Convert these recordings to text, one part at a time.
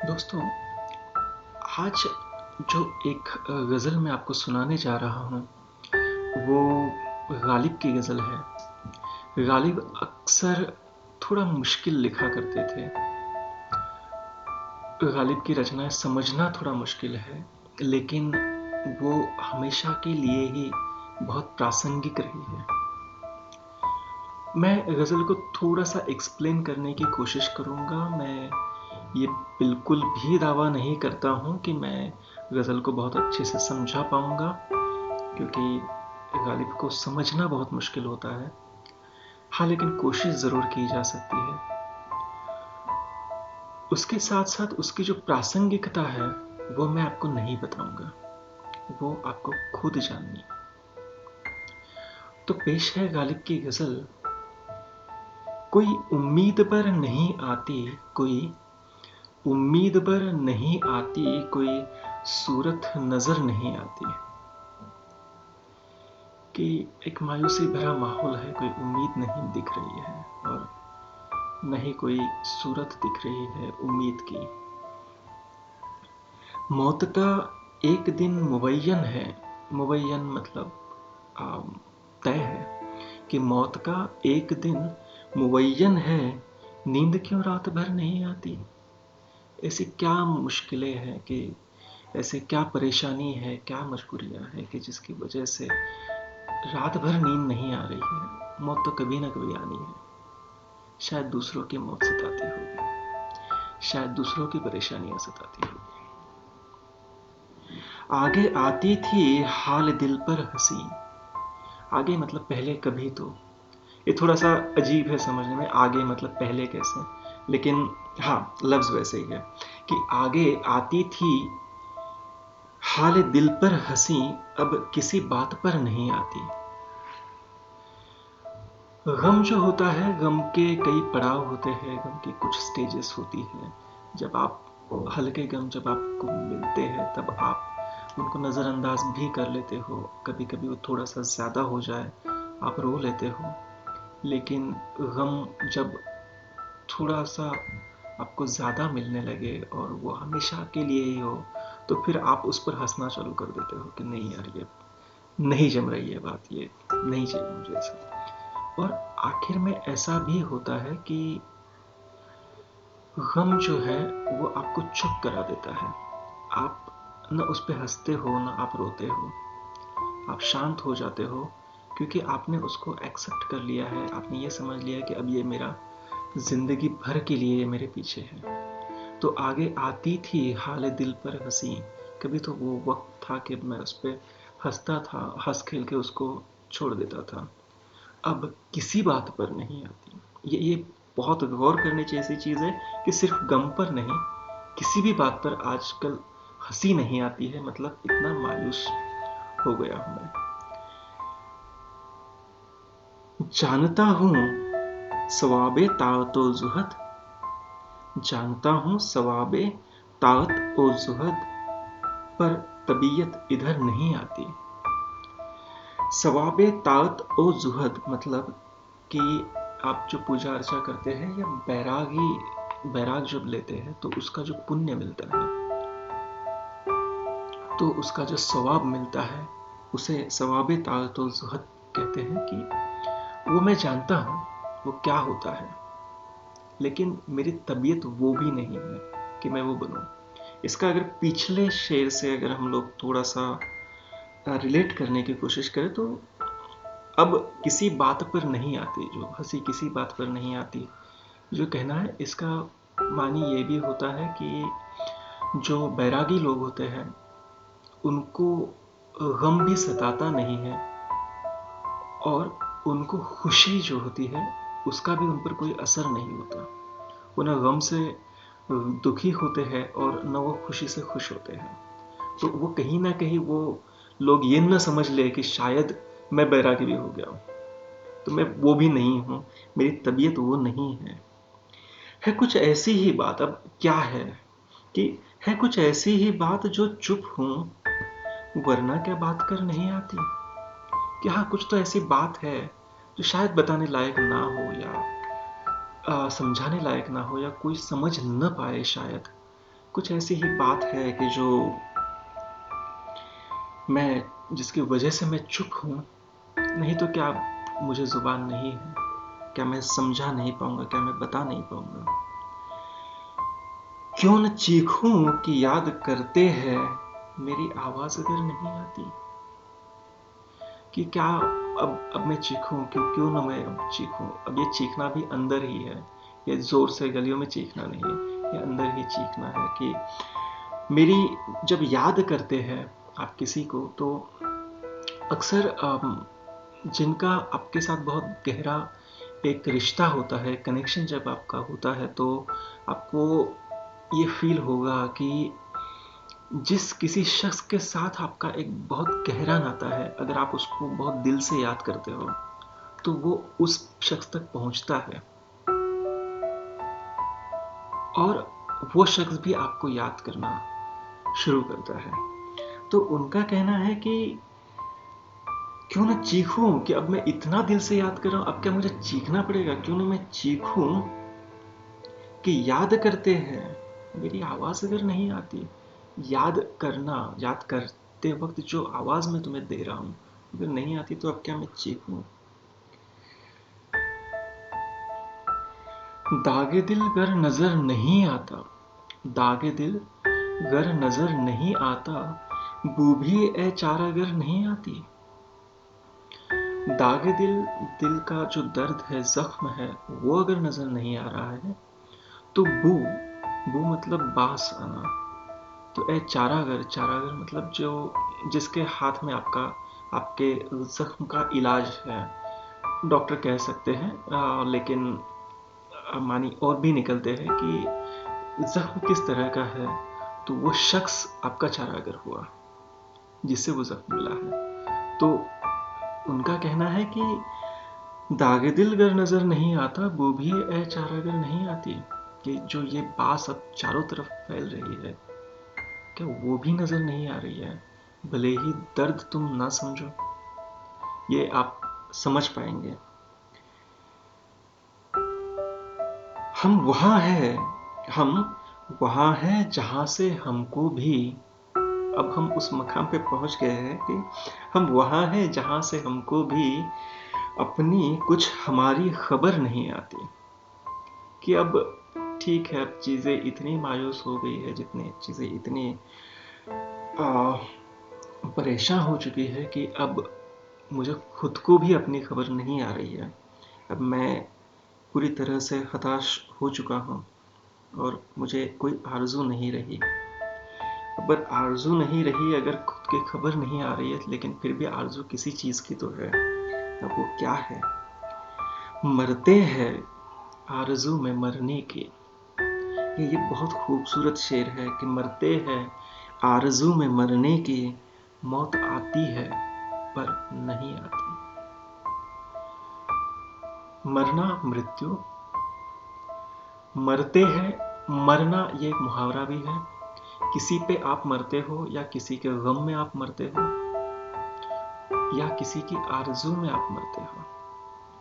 दोस्तों, आज जो एक गज़ल मैं आपको सुनाने जा रहा हूँ, वो गालिब की गज़ल है। गालिब अक्सर थोड़ा मुश्किल लिखा करते थे। गालिब की रचनाएं समझना थोड़ा मुश्किल है, लेकिन वो हमेशा के लिए ही बहुत प्रासंगिक रही है। मैं गज़ल को थोड़ा सा एक्सप्लेन करने की कोशिश करूँगा। मैं ये बिल्कुल भी दावा नहीं करता हूँ कि मैं गज़ल को बहुत अच्छे से समझा पाऊँगा, क्योंकि गालिब को समझना बहुत मुश्किल होता है। हाँ, लेकिन कोशिश ज़रूर की जा सकती है। उसके साथ साथ उसकी जो प्रासंगिकता है, वो मैं आपको नहीं बताऊँगा, वो आपको खुद जाननी है। तो पेश है गालिब की गज़ल। कोई उम्मीद पर नहीं आती, कोई उम्मीद पर नहीं आती, कोई सूरत नजर नहीं आती। कि एक मायूसी भरा माहौल है, कोई उम्मीद नहीं दिख रही है और न ही कोई सूरत दिख रही है उम्मीद की। मौत का एक दिन मुबय्यन है। मुबय्यन मतलब तय है कि मौत का एक दिन मुबय्यन है। नींद क्यों रात भर नहीं आती। ऐसी क्या मुश्किलें हैं, कि ऐसे क्या परेशानी है, क्या मजबूरियां हैं कि जिसकी वजह से रात भर नींद नहीं आ रही है। मौत तो कभी ना कभी आनी है। शायद दूसरों की मौत सताती होगी, शायद दूसरों की परेशानियां सताती होगी। आगे आती थी हाल दिल पर हंसी। आगे मतलब पहले कभी। तो ये थोड़ा सा अजीब है समझने में, आगे मतलब पहले कैसे, लेकिन हाँ, लफ्ज वैसे ही है कि आगे आती थी हाल दिल पर हंसी, अब किसी बात पर नहीं आती। गम जो होता है, गम के कई पड़ाव होते हैं, गम की कुछ स्टेजेस होती है। जब आप हल्के गम जब आपको मिलते हैं, तब आप उनको नज़रअंदाज भी कर लेते हो। कभी कभी वो थोड़ा सा ज़्यादा हो जाए, आप रो लेते हो। लेकिन गम जब थोड़ा सा आपको ज़्यादा मिलने लगे और वो हमेशा के लिए ही हो, तो फिर आप उस पर हंसना चालू कर देते हो कि नहीं यार, ये नहीं जम रही है बात, ये नहीं चाहिए मुझे ऐसा। और आखिर में ऐसा भी होता है कि गम जो है वो आपको चुप करा देता है। आप न उस पर हंसते हो, न आप रोते हो। आप शांत हो जाते हो, क्योंकि आपने उसको एक्सेप्ट कर लिया है। आपने ये समझ लिया है कि अब ये मेरा जिंदगी भर के लिए ये मेरे पीछे है। तो आगे आती थी हाल दिल पर हंसी। कभी तो वो वक्त था कि मैं उस पर हंसता था, हंस खेल के उसको छोड़ देता था। अब किसी बात पर नहीं आती। ये बहुत गौर करने चाहिए ऐसी चीज़ है कि सिर्फ गम पर नहीं, किसी भी बात पर आजकल हंसी नहीं आती है। मतलब इतना मायूस हो गया हूं मैं। जानता हूं सवाबे ताअतो जुहद, जानता हूं सवाबे ताअत ओ जुहद, पर तबीयत इधर नहीं आती। सवाबे ताअत ओ जुहद मतलब कि आप जो पूजा अर्चा करते हैं या बैराग जब लेते हैं, तो उसका जो पुण्य मिलता है, तो उसका जो सवाब मिलता है, उसे सवाबे ताअत ओ जुहद कहते हैं। कि वो मैं जानता हूँ वो क्या होता है, लेकिन मेरी तबीयत वो भी नहीं है कि मैं वो बनूं। इसका अगर पिछले शेर से अगर हम लोग थोड़ा सा रिलेट करने की कोशिश करें, तो अब किसी बात पर नहीं आती, जो हंसी किसी बात पर नहीं आती, जो कहना है इसका मानी ये भी होता है कि जो बैरागी लोग होते हैं, उनको गम भी सताता नहीं है, और उनको खुशी जो होती है उसका भी उन पर कोई असर नहीं होता। वो न गम से दुखी होते हैं और न वो खुशी से खुश होते हैं। तो वो कहीं ना कहीं वो लोग ये न समझ ले कि शायद मैं बैरागी भी हो गया हूँ। तो मैं वो भी नहीं हूँ, मेरी तबीयत वो नहीं है कुछ ऐसी ही बात। अब क्या है कि है कुछ ऐसी ही बात जो चुप हूँ, वरना क्या बात कर नहीं आती। कि हाँ, कुछ तो ऐसी बात है जो शायद बताने लायक ना हो, या समझाने लायक ना हो, या कोई समझ न पाए शायद, कुछ ऐसी ही बात है कि जो जिसकी वजह से मैं चुप हूँ। नहीं तो क्या मुझे जुबान नहीं है? क्या मैं समझा नहीं पाऊंगा? क्या मैं बता नहीं पाऊंगा? क्यों न चीखूं कि याद करते हैं मेरी आवाज अगर नहीं आती? कि क्या अब मैं चीखूं? क्यों ना मैं अब चीखूं? अब ये चीखना भी अंदर ही है। ये जोर से गलियों में चीखना नहीं है, ये अंदर ही चीखना है कि मेरी जब याद करते हैं आप किसी को, तो अक्सर जिनका आपके साथ बहुत गहरा एक रिश्ता होता है, कनेक्शन जब आपका होता है, तो आपको ये फील होगा कि जिस किसी शख्स के साथ आपका एक बहुत गहरा नाता है, अगर आप उसको बहुत दिल से याद करते हो तो वो उस शख्स तक पहुंचता है और वो शख्स भी आपको याद करना शुरू करता है। तो उनका कहना है कि क्यों ना चीखूं कि अब मैं इतना दिल से याद कर रहा हूं, अब क्या मुझे चीखना पड़ेगा? क्यों ना मैं चीखूं कि याद करते हैं मेरी आवाज अगर नहीं आती? याद करना, याद करते वक्त जो आवाज मैं तुम्हें दे रहा हूं अगर नहीं आती तो अब क्या मैं चीखूं? दागे दिल गर नजर नहीं आता, दागे दिल गर नजर नहीं आता, बू भी ए चारा गर नहीं आती। दागे दिल, दिल का जो दर्द है, जख्म है, वो अगर नजर नहीं आ रहा है तो बू, बू मतलब बास आना, तो ए चारागर, चारागर मतलब जो जिसके हाथ में आपके जख्म का इलाज है, डॉक्टर कह सकते हैं। लेकिन मानी और भी निकलते हैं कि जख्म किस तरह का है, तो वो शख्स आपका चारागर हुआ जिससे वो जख्म मिला है। तो उनका कहना है कि दागे दिल गर नजर नहीं आता, वो भी ए चारागर नहीं आती। कि जो ये बास अब चारों तरफ फैल रही है, क्या वो भी नजर नहीं आ रही है? भले ही दर्द तुम ना समझो, ये आप समझ पाएंगे। हम वहां हैं, हम वहां हैं जहां से हमको भी, अब हम उस मकाम पे पहुंच गए हैं कि हम वहां हैं जहां से हमको भी अपनी कुछ हमारी खबर नहीं आती। कि अब ठीक है, अब चीजें इतनी मायूस हो गई है, जितनी चीजें इतनी परेशान हो चुकी है कि अब मुझे खुद को भी अपनी खबर नहीं आ रही है। अब मैं पूरी तरह से हताश हो चुका हूँ और मुझे कोई आरजू नहीं रही। अगर आरजू नहीं रही, अगर खुद की खबर नहीं आ रही है, लेकिन फिर भी आरजू किसी चीज की तो है। अब वो क्या है? मरते हैं आरजू में मरने की। ये बहुत खूबसूरत शेर है कि मरते हैं आरजू में मरने की, मौत आती है पर नहीं आती। मरना, मृत्यु, मरते हैं, मरना ये एक मुहावरा भी है। किसी पे आप मरते हो या किसी के गम में आप मरते हो या किसी की आरजू में आप मरते हो,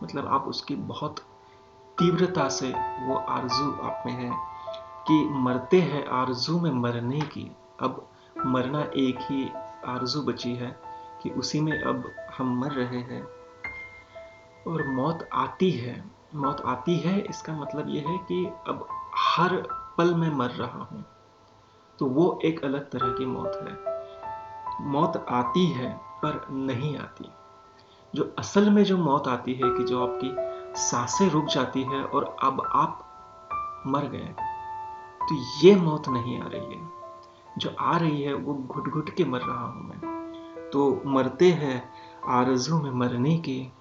मतलब आप उसकी बहुत तीव्रता से वो आरजू आप में है कि मरते हैं आरजू में मरने की। अब मरना एक ही आरजू बची है कि उसी में अब हम मर रहे हैं। और मौत आती है, मौत आती है, इसका मतलब ये है कि अब हर पल में मर रहा हूं, तो वो एक अलग तरह की मौत है। मौत आती है पर नहीं आती। जो असल में जो मौत आती है कि जो आपकी सांसें रुक जाती है और अब आप मर गए, तो ये मौत नहीं आ रही है। जो आ रही है वो घुट घुट के मर रहा हूं मैं। तो मरते हैं आरज़ू में मरने की,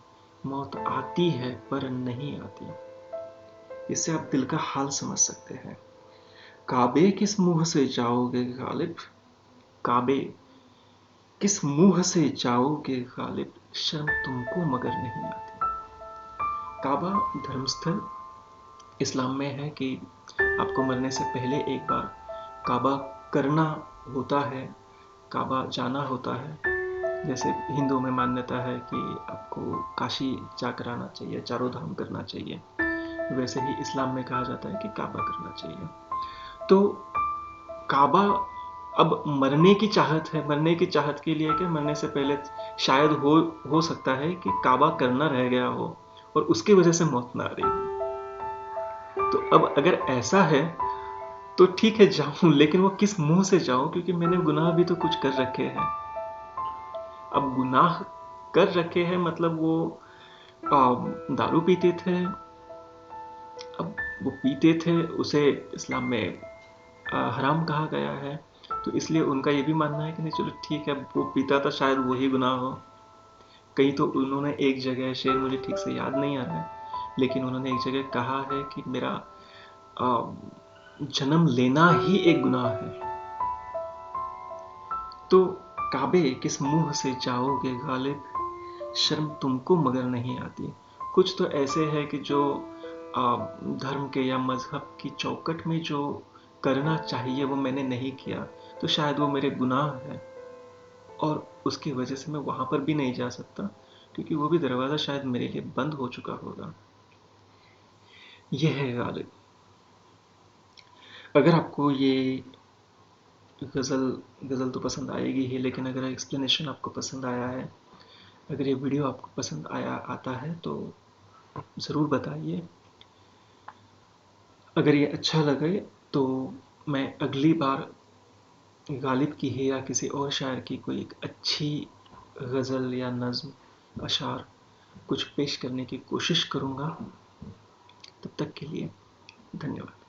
मौत आती है पर नहीं आती। इससे आप दिल का हाल समझ सकते हैं। काबे किस मुंह से जाओगे गालिब, काबे किस मुंह से जाओगे गालिब, शर्म तुमको मगर नहीं आती। काबा धर्मस्थल इस्लाम में है कि आपको मरने से पहले एक बार काबा करना होता है, काबा जाना होता है। जैसे हिंदू में मान्यता है कि आपको काशी जाकर आना चाहिए, चारों धाम करना चाहिए, वैसे ही इस्लाम में कहा जाता है कि काबा करना चाहिए। तो काबा अब मरने की चाहत है, मरने की चाहत के लिए कि मरने से पहले शायद हो सकता है कि काबा करना रह गया हो और उसकी वजह से मौत ना आ रही हो। तो अब अगर ऐसा है तो ठीक है जाऊं, लेकिन वो किस मुंह से जाऊं, क्योंकि मैंने गुनाह भी तो कुछ कर रखे हैं। अब गुनाह कर रखे हैं मतलब वो दारू पीते थे। अब वो पीते थे, उसे इस्लाम में हराम कहा गया है, तो इसलिए उनका ये भी मानना है कि नहीं चलो ठीक है, वो पीता था शायद वही गुनाह हो। कहीं तो उन्होंने एक जगह, शेर मुझे ठीक से याद नहीं आ रहा है, लेकिन उन्होंने एक जगह कहा है कि मेरा जन्म लेना ही एक गुनाह है। तो काबे किस मुंह से जाओगे गालिब, शर्म तुमको मगर नहीं आती। कुछ तो ऐसे है कि जो धर्म के या मजहब की चौकट में जो करना चाहिए वो मैंने नहीं किया, तो शायद वो मेरे गुनाह है और उसकी वजह से मैं वहां पर भी नहीं जा सकता, क्योंकि वो भी दरवाज़ा शायद मेरे लिए बंद हो चुका होगा। यह है गालिब। अगर आपको ये गज़ल गज़ल तो पसंद आएगी ही, लेकिन अगर एक्सप्लेनेशन आपको पसंद आया है, अगर ये वीडियो आपको पसंद आता है तो ज़रूर बताइए। अगर ये अच्छा लगे तो मैं अगली बार गालिब की है या किसी और शायर की कोई एक अच्छी गज़ल या नज़्म, अशार कुछ पेश करने की कोशिश करूँगा। तब तक के लिए धन्यवाद।